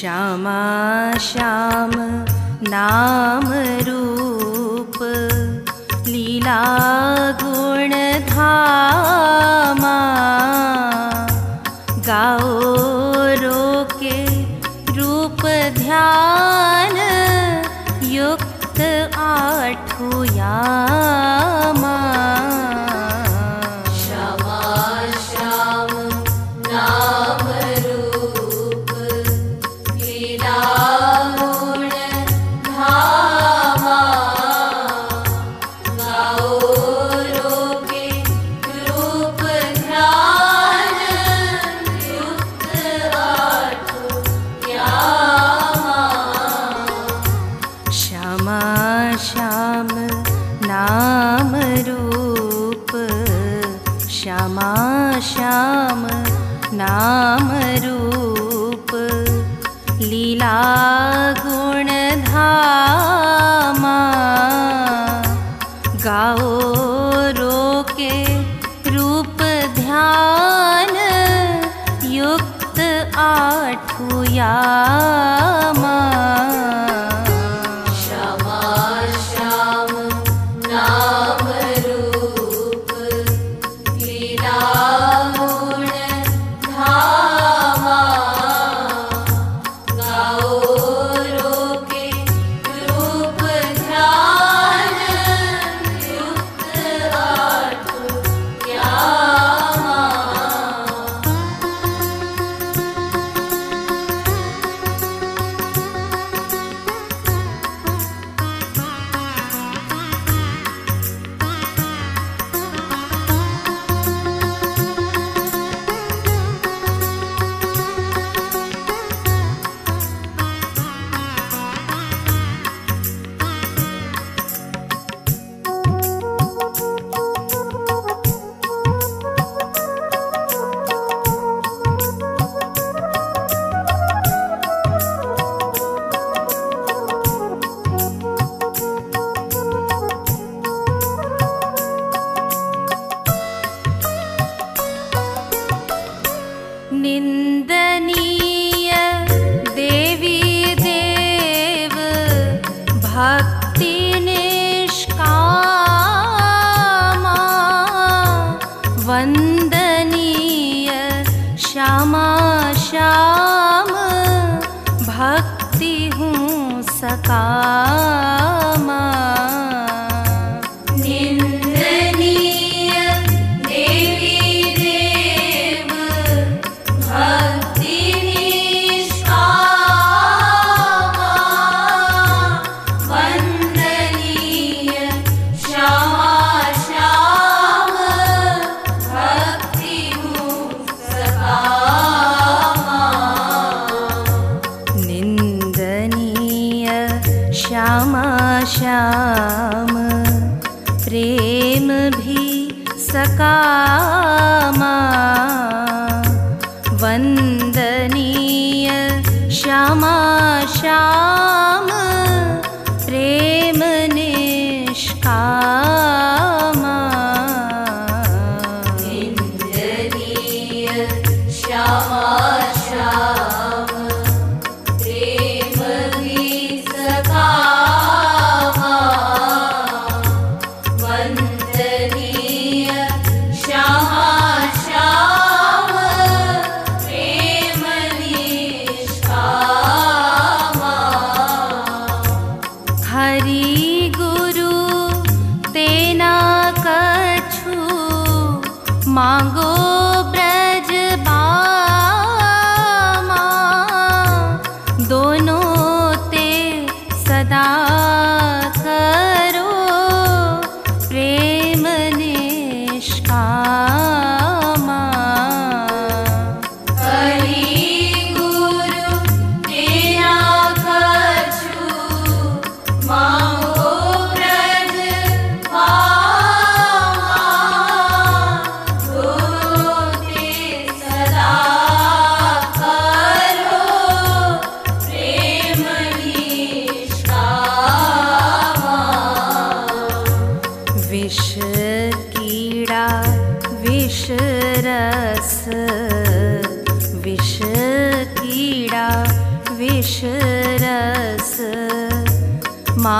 श्यामा श्याम नाम रूप लीला गुण धामा, गाओ रोके रूप ध्यान युक्त आठों यामा। श्यामा श्याम नाम रूप लीला गुण धामा, गाओ रोके रूप ध्यान युक्त आठों यामा। श्यामा श्याम नाम रूप, श्यामा श्याम नाम रूप लीला गुण धामा, गाओ रोके रूप ध्यान युक्त आठों यामा। श्यामा श्याम नाम रूप लीला गुण धामा, गाओ रोके रूप ध्यान युक्त आठों यामा। निंदनीय देवी देव भक्ति निष्कामा, वंदनीय श्यामा श्याम भक्ति हूँ सकामा। श्यामा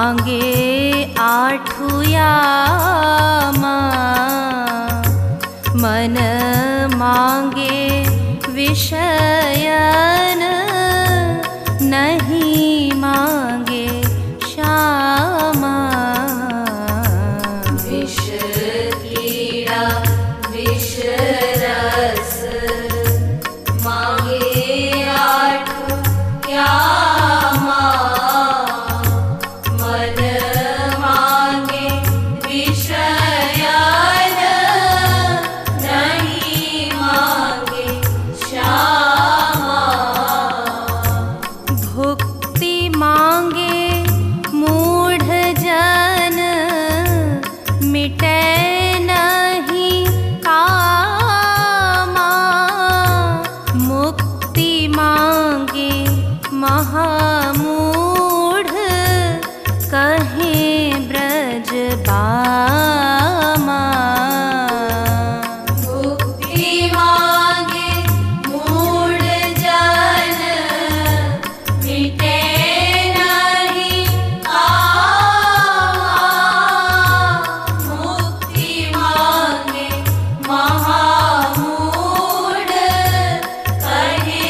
मांगे आठुयामा मन मांगे विषयन नहीं मांगे श्यामा विष कीड़ा विष रस मांगे आठुयामा मन मांगे विषयन नहीं मांगे श्यामा भुक्ति मांगे मूढ़ जन मिटे नहीं कामा मुक्ति मांगे महामूढ़ कहें ब्रज बामा मुक्ति मांगे मूढ़ जन मिटे नहीं कामा मुक्ति मांगे महामूढ़ कहे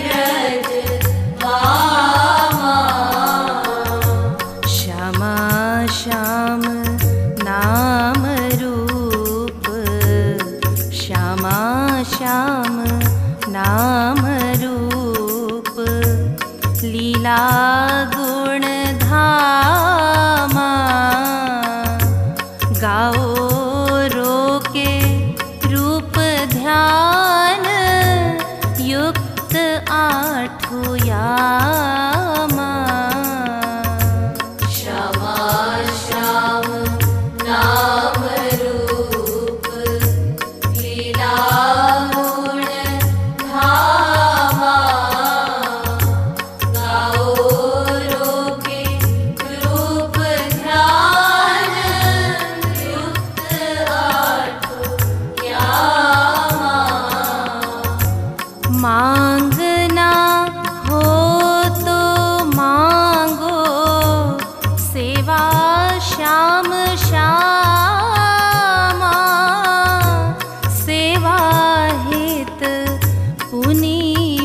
ब्रज बामा श्यामा श्याम नाम रूप श्यामा श्याम नाम रूप लीला गुण धामा गाओ रोके रूप ध्यान युक्त आठुयामा श्यामा श्याम नाम रूप लीला गुण धामा गाओ रोके रूप ध्यान युक्त आठुयामा मांगना हो तो मांगो सेवा श्याम श्यामा सेवा हित पुनि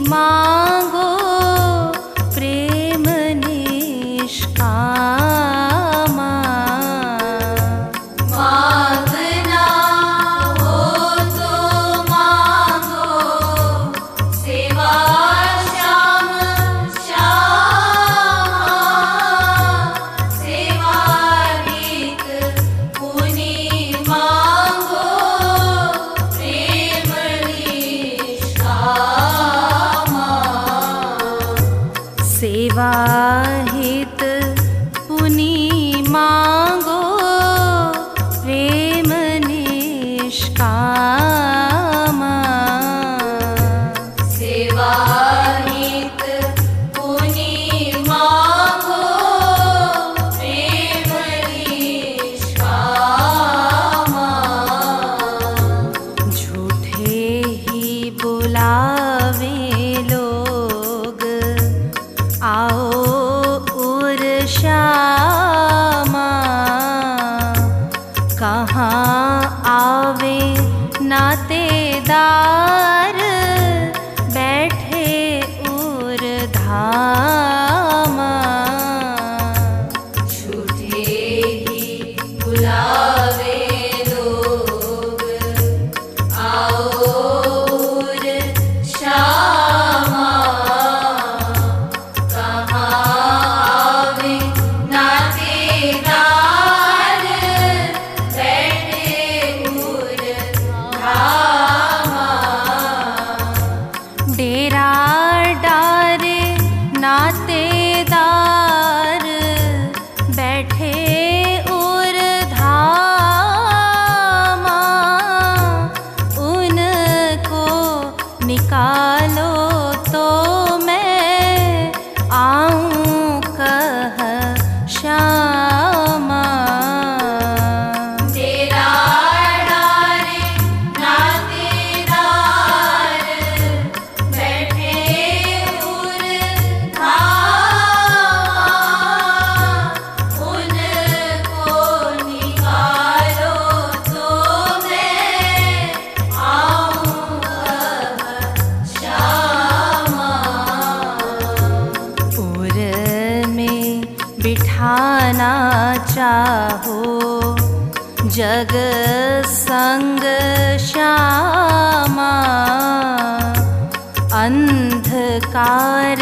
मांगो प्रेम निष्कामा मांगना हो तो मांगो सेवा श्याम श्यामा सेवा हित पुनि मांगो प्रेम निष्कामा सेवा हित पुनि मांगो प्रेम निष्कामा सेवा हित पुनि मांगो प्रेम निष्कामा झूठे ही बुलावे लोग आओ उर श्यामा कहाँ आवे नातेदार बैठे उर धामा झूठे ही बुलावे लोग आओ उर श्यामा कहाँ आवे नातेदार बैठे उर धामा डेरा डारे नातेदार बैठे उर धामा उनको निकालो तो मैं आऊं कह श्यामा तेरा डारे नातेदार बैठे उर धामा चाहो जग संग श्यामा, अंधकार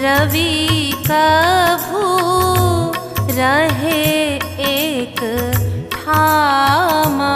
रवि कभू रहे एक ठामा।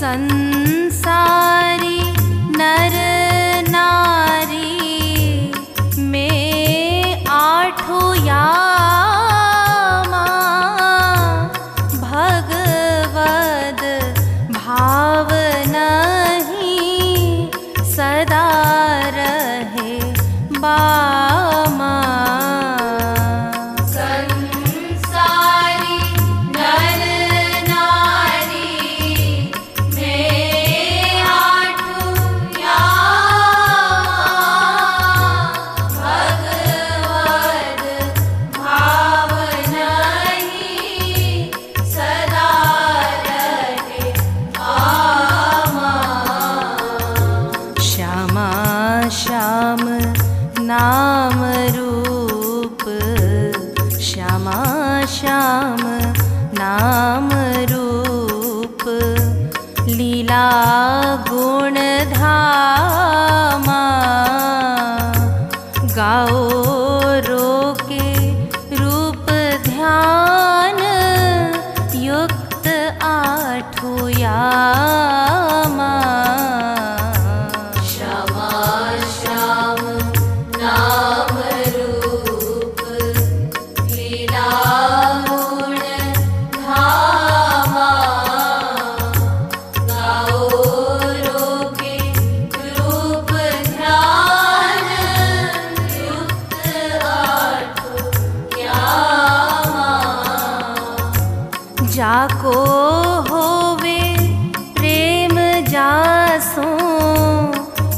संसारी नर नारी में आठों यामा, भगवद भाव नहीं सदा रहे बामा। श्याम नाम रूप, श्यामा श्याम नाम रूप, लीला गुण धामा। गाओ रोके रूप ध्यान युक्त आठों यामा। जाको होवे प्रेम जासो,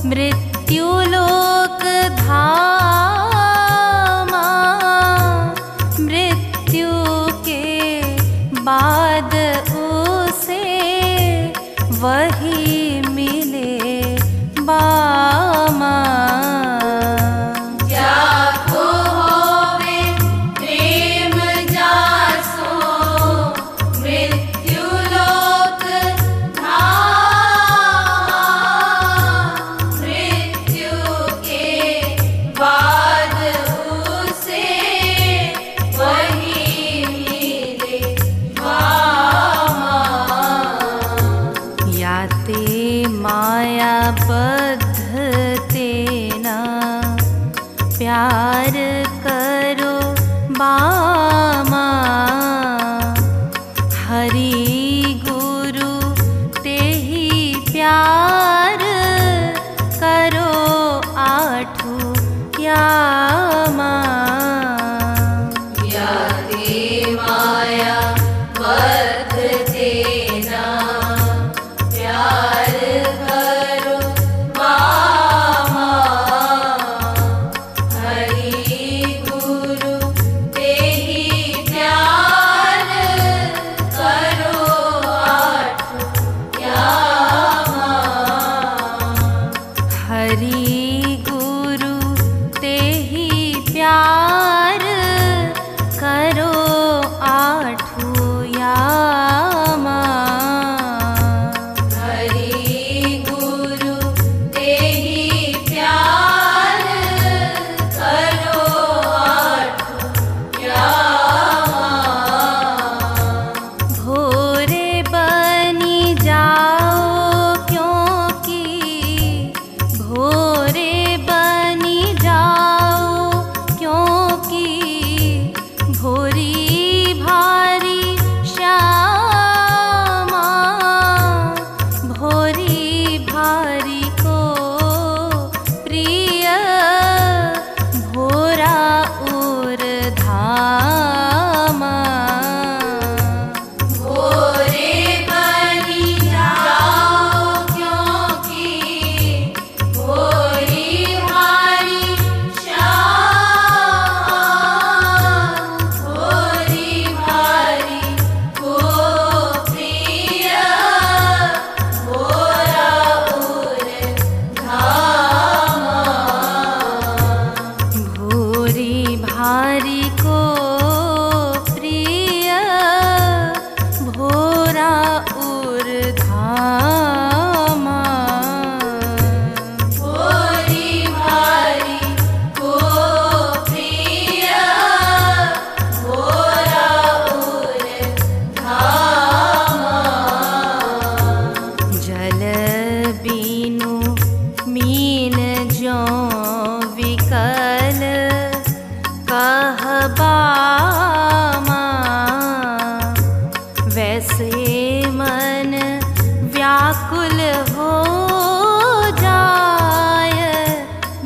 मृत्यु लोक धामा। मृत्यु के बाद उसे वही मिले बामा। माया बद्ध तेना प्यार करो बामा। हरि गुरु तेहि प्यार करो आठों यामा। याते माया बद्ध तेना प्यार करो बामा। हरि गुरु ते नारी को प्रिय भोरा उर्धामा। भोरी भारी को प्रिय भोरा उर्धामा। जल बीनु मीन ज्यों विकल कहबामा। वैसे मन व्याकुल हो जाय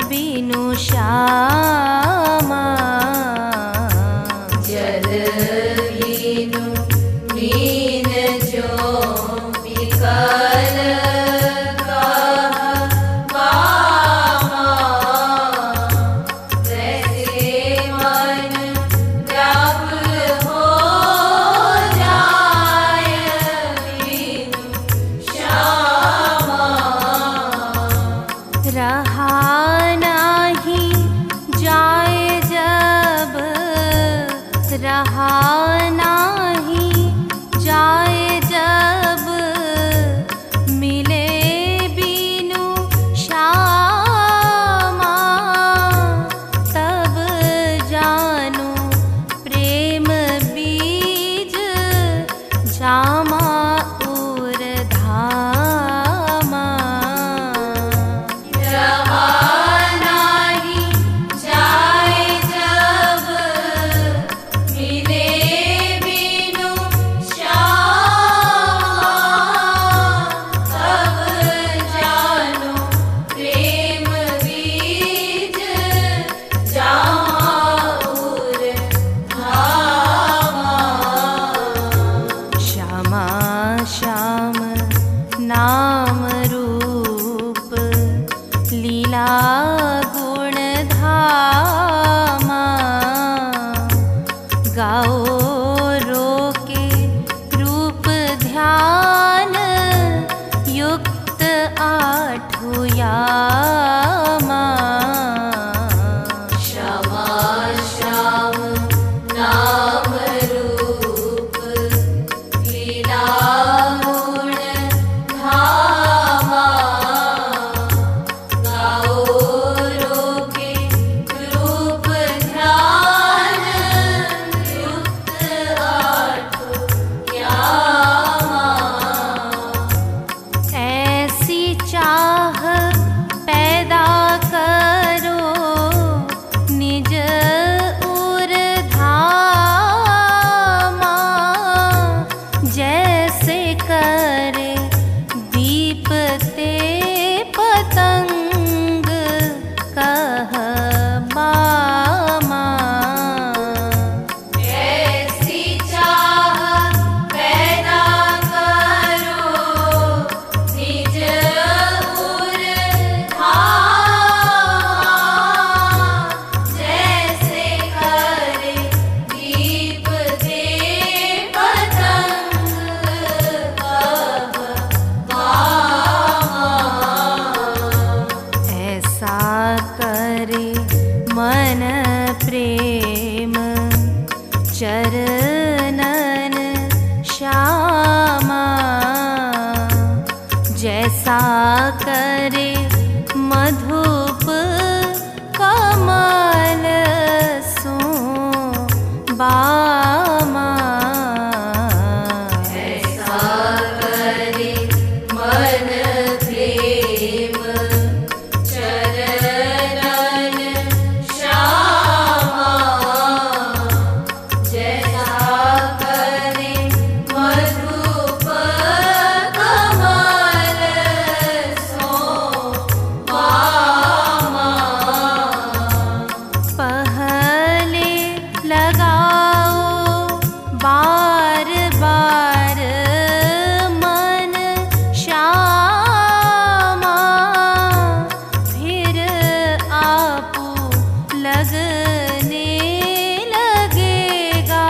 बिनु श्यामा। जल बीनु मीन ज्यों विकल कहबामा। वैसे मन व्याकुल हो जाय बिनु श्यामा। रहा नाही जाए जब, रहा नाही जाए जब, मिले बिनु श्यामा। तब जानो प्रेम बीज जामा उर्धामा। रहा नाही जाए जब, मिले बिनु श्यामा। तब जानो प्रेम बीज जामा उर्धामा। श्यामा श्याम नाम रूप लीला गुण धामा। गाओ रोके रूप ध्यान युक्त आठु यामा। श्यामा श्याम नाम रूप लीला गुण धामा। गाओ रोके रूप ध्यान युक्त आठु यामा। ऐसी चाह पैदा करो निज उर्धामा। जैसे करे दीपते पतंग कहबामा। ऐसी चाह पैदा करो निज उर्धामा। जैसे करे दीप दे पतंग कहबामा। ऐसा करे मन प्रेम चरणन श्यामा। जैसा करे मधुप कमल सो बामा। ऐसा करे मन प्रेम चरणन श्यामा। जैसा करे मधुप कमल सो बामा। पहले लगाओ बार बार मन श्यामा। फिर आपू लगने लगेगा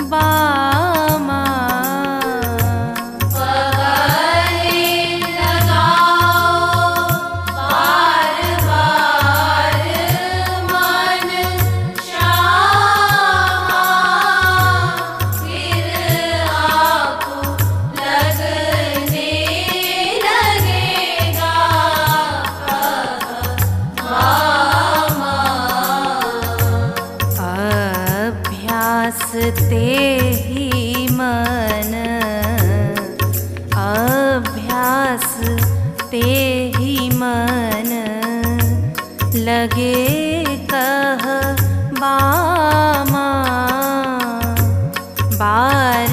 कहबामा। पहले लगाओ बार बार मन ते ही मन, अभ्यास ते ही मन, लगे कह बामा। बार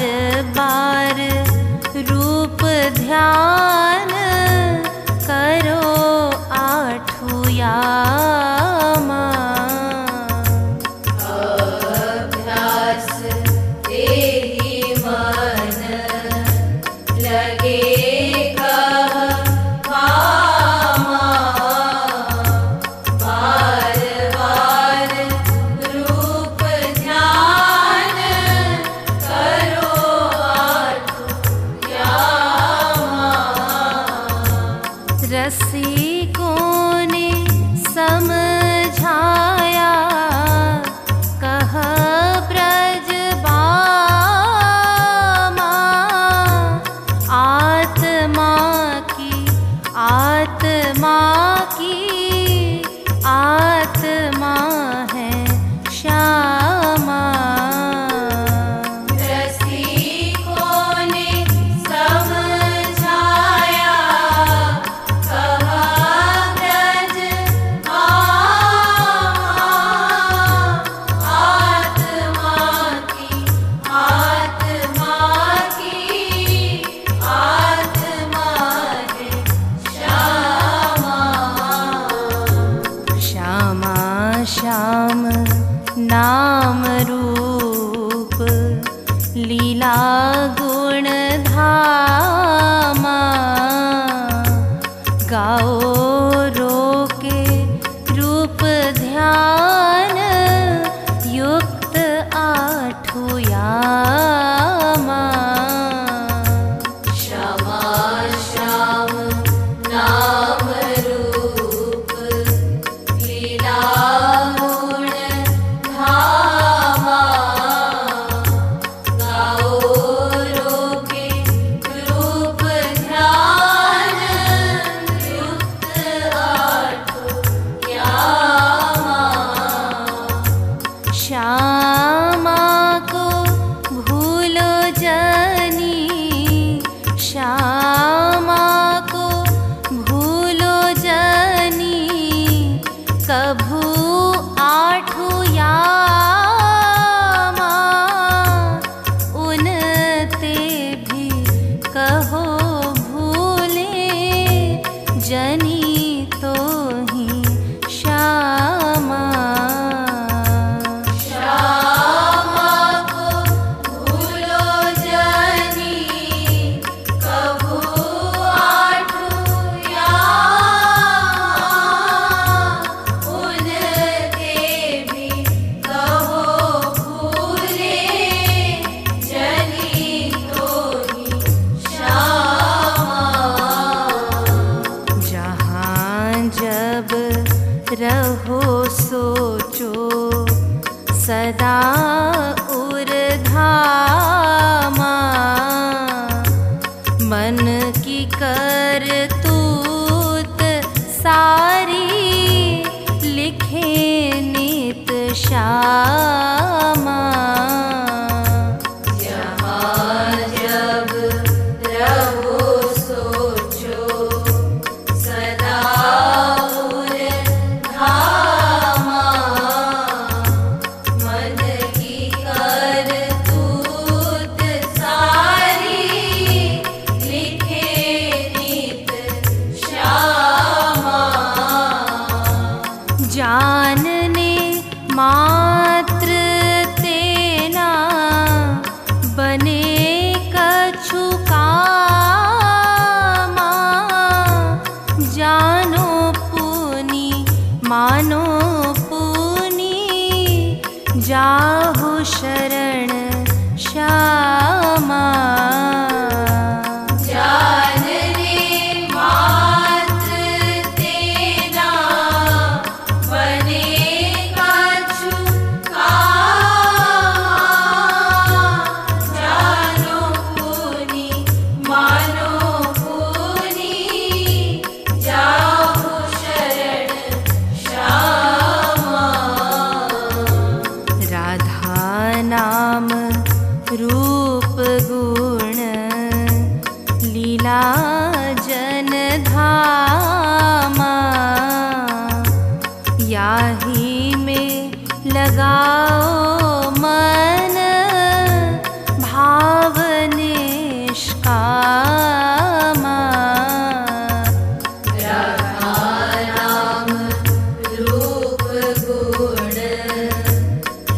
बार रूप ध्यान करो आठु यामा। अभ्यास ते ही मन, लगे कह बामा। बार बार रूप ध्यान करो आठु यामा। रसिकों ने समझाया कह ब्रज बामा। आत्मा की आत्मा है श्यामा। रसिकों ने समझाया कहा ब्रज बामा। आत्मा की आत्मा है श्यामा। श्यामा श्याम नाम रूप, लीला गुण धामा। गाओ रोके रूप ध्यान, युक्त आठु यामा। श्यामा श्याम नाम रूप, लीला गुण धामा। गाओ रोके रूप ध्यान, युक्त आठु यामा। श्यामा को भूलो जनी, श्यामा को भूलो जनी। कभू आठु यामा, उनते भी कहो भूले जनी तो ही श्यामा। श्यामा को भूलो जनी, कभू आठु यामा। उनते भी कहो भूले जनी तो ही श्यामा। जहाँ जब रहो सोचो सदा उर्धामा। मन की करतूत सारी, लिखे नित श्यामा। जहाँ जब रहो सोचो सदा उर्धामा। मन की करतूत सारी, लिखे नित श्यामा। जानने मात्र तेना, बने कछु कामा। जानो पुनी मानो पुनी, जाहु शरण श्यामा। जानने मात्र तेना, बने कछु कामा। जानो पुनी मानो पुनी, जाहु शरण श्यामा। राधा नाम लगाओ मन भाव निष्कामा। रखा नाम रूप गुण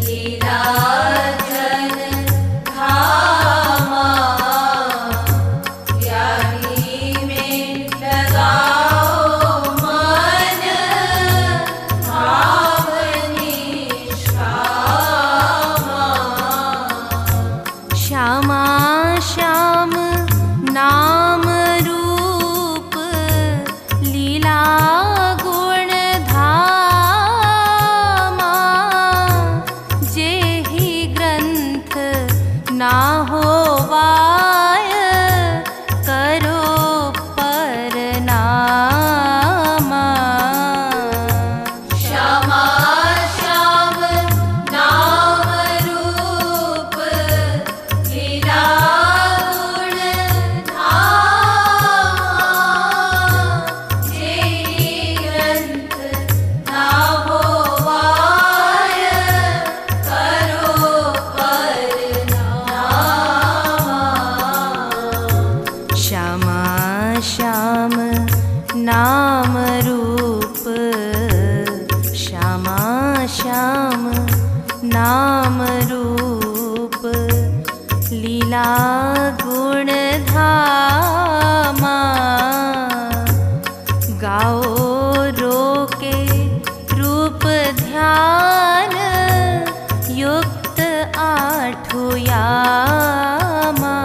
लीला जन धामा। याही में लगाओ मन भाव निष्कामा। श्यामा श्याम नाम रूप लीला गुण धामा। जेहि ग्रंथ ना होवाय करो परनामा। श्यामा श्याम नाम रूप लीला गुण धामा। जेहि ग्रंथ ना होवाय करो परनामा। श्यामा श्याम नाम रूप श्यामा श्याम नाम रूप लीला गुण धामा। गाओ रोके रूप ध्यान युक्त आठो यामा।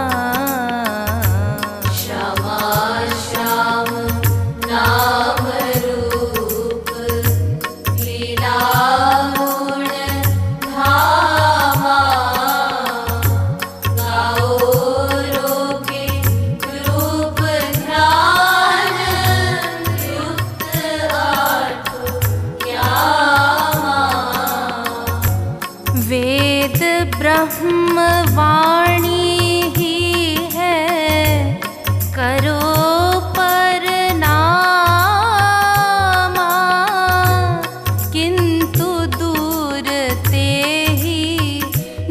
श्यामा श्याम नाम रूप लीला गुण धामा। गाओ रोके रूप ध्यान युक्त आठो यामा। वेद ब्रह्म वाणी ही है करो परनामा। किंतु दूर ते ही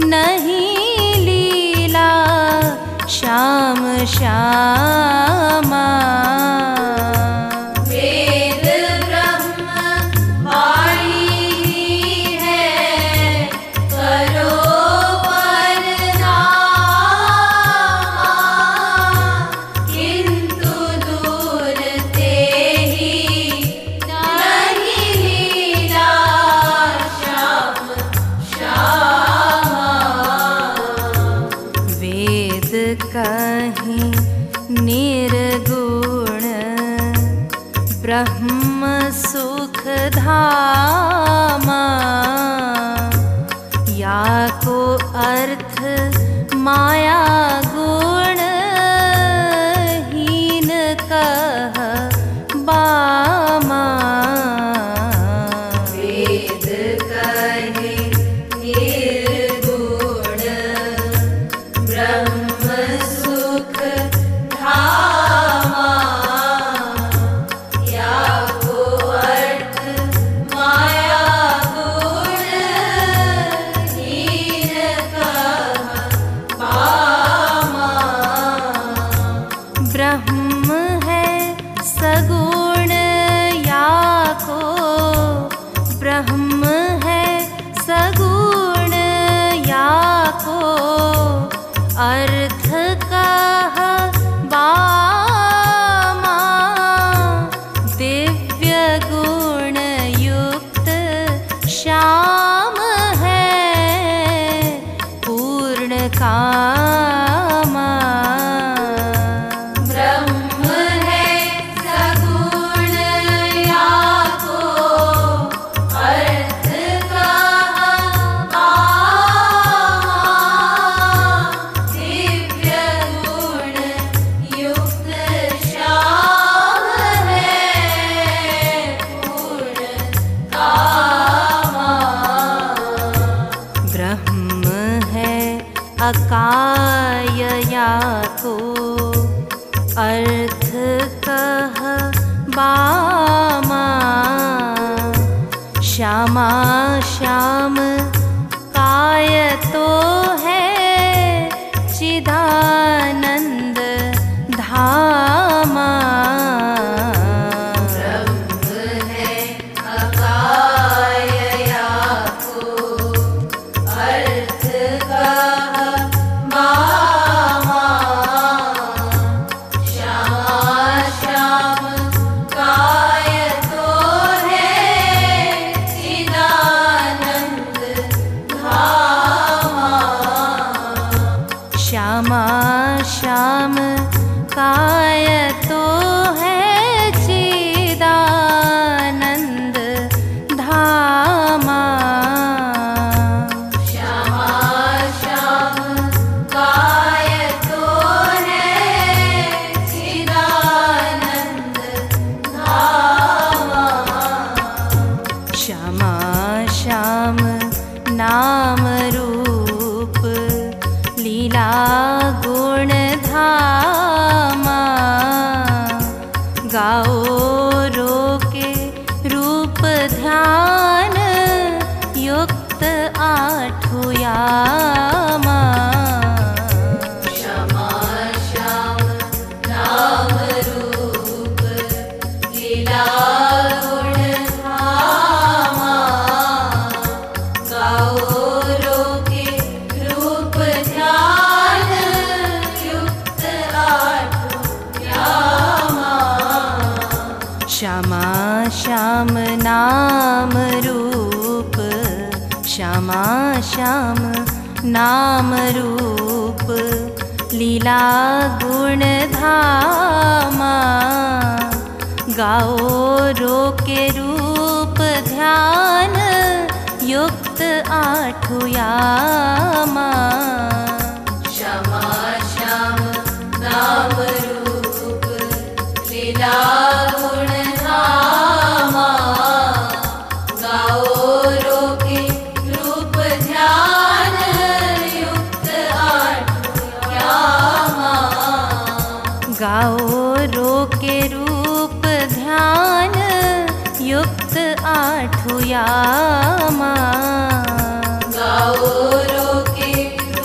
नहीं लीला श्याम श्यामा। वेद ब्रह्म वाणी ही है करो परनामा। किंतु दूर ते ही नहीं लीला श्याम श्यामा। वेद कहीं निर्गुण ब्रह्म सुख धामा। या को अर्थ माया गुण हीन कह बामा। वेद कहे निर्गुण ब्रह्म सुख धामा। या को अर्थ माया गुण हीन कह बामा। ब्रह्म है सगुण या को ब्रह्म है सगुण या को अर्थ कह बामा। दिव्य गुण युक्त श्याम है पूर्ण कामा। ब्रह्म है सगुण या को अर्थ कह बामा। दिव्य गुण युक्त श्याम है पूर्ण कामा। ब्रह्म है अकाय या को अर्थ कह बामा। श्यामा श्याम गायतो है चिदानंद धामा। श्यामा श्याम कायतो है चिदानंद धामा। श्यामा श्याम कायतो है चिदानंद धामा। श्यामा श्याम नाम रूप लीला गुण धामा। गाओ रोके रूप ध्यान युक्त आठु यामा। श्यामा श्याम नाम रूप लीला गुण धामा। गाओ रोके रूप ध्यान युक्त आठु यामा। श्यामा श्याम नाम रूप, श्यामा श्याम नाम रूप लीला गुण धामा। गाओ रोके रूप ध्यान युक्त आठु यामा। श्यामा श्याम नाम रूप लीला गुण धामा। गाओ रोके रूप ध्यान युक्त आठु यामा। गाओ रोके रूप ध्यान युक्त आठु यामा। गाओ रोके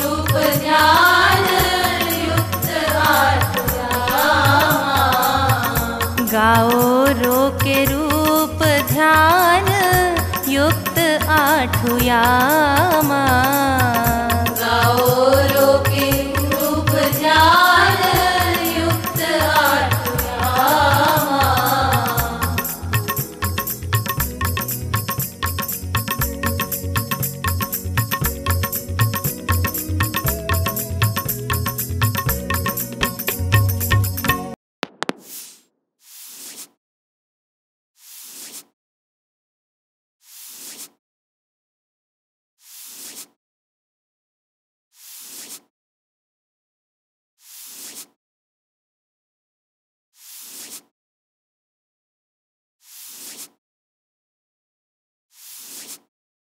रूप ध्यान युक्त आठु यामा। गाओ रोके रूप ध्यान युक्त आठु यामा।